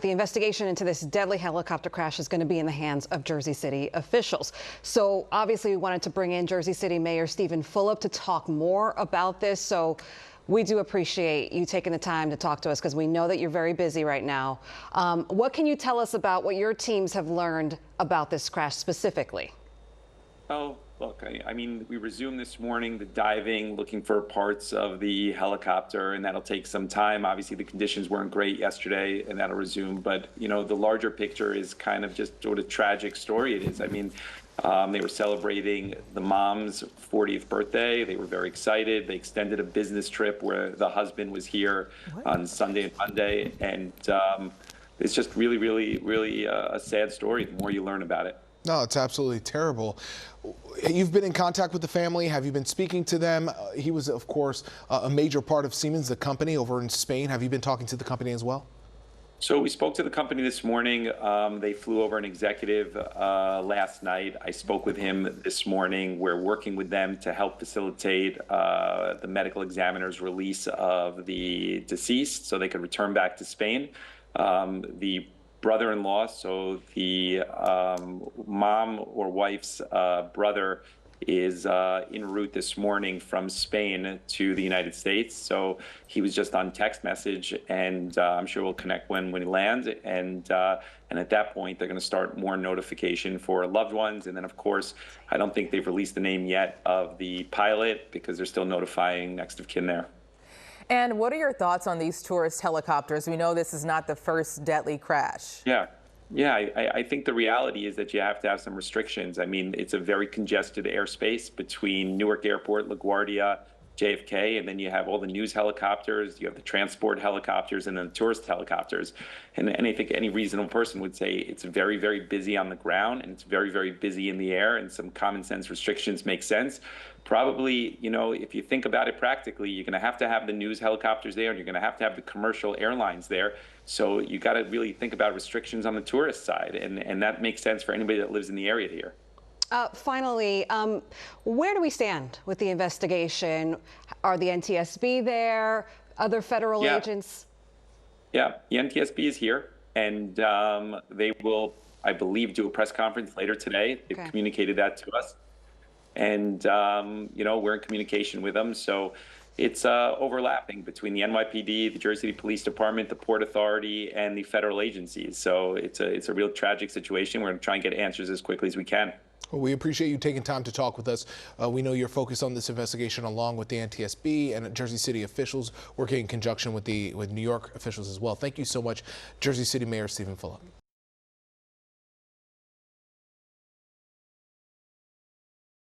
The investigation into this deadly helicopter crash is going to be in the hands of Jersey City officials. So obviously we wanted to bring in Jersey City Mayor Steven Fulop to talk more about this. So we do appreciate you taking the time to talk to us because we know that you're very busy right now. What can you tell us about what your teams have learned about this crash specifically? Oh, look, I mean, we resumed this morning the diving, looking for parts of the helicopter, and that'll take some time. Obviously, the conditions weren't great yesterday, and that'll resume. But, you know, the larger picture is kind of just what a tragic story it is. I mean, they were celebrating the mom's 40th birthday. They were very excited. They extended a business trip where the husband was here on Sunday and Monday. And it's just really a sad story the more you learn about it. No, it's absolutely terrible. You've been in contact with the family. Have you been speaking to them? He was, of course, a major part of Siemens, the company over in Spain. Have you been talking to the company as well? So we spoke to the company this morning. They flew over an executive last night. I spoke with him this morning. We're working with them to help facilitate the medical examiner's release of the deceased so they could return back to Spain. The brother-in-law, so the mom or wife's brother is en route this morning from Spain to the United States. So he was just on text message, and I'm sure we'll connect when he lands. And at that point, they're going to start more notification for loved ones. And then, of course, I don't think they've released the name yet of the pilot because they're still notifying next of kin there. And what are your thoughts on these tourist helicopters? We know this is not the first deadly crash. Yeah, I think the reality is that you have to have some restrictions. I mean, it's a very congested airspace between Newark Airport, LaGuardia, JFK, and then you have all the news helicopters, you have the transport helicopters, and then the tourist helicopters. And I think any reasonable person would say it's very busy on the ground, and it's very busy in the air, and some common sense restrictions make sense. Probably, you know, if you think about it practically, you're going to have the news helicopters there, and you're going to have the commercial airlines there. So you got to really think about restrictions on the tourist side, and that makes sense for anybody that lives in the area here. Finally, where do we stand with the investigation? Are the NTSB there? Other federal agents? Yeah, the NTSB is here, and they will, I believe, do a press conference later today. They've communicated that to us. And, you know, we're in communication with them. So it's overlapping between the NYPD, the Jersey City Police Department, the Port Authority, and the federal agencies. So it's a real tragic situation. We're going to try and get answers as quickly as we can. Well, we appreciate you taking time to talk with us. We know you're focused on this investigation along with the NTSB and Jersey City officials working in conjunction with New York officials as well. Thank you so much, Jersey City Mayor Steven Fulop.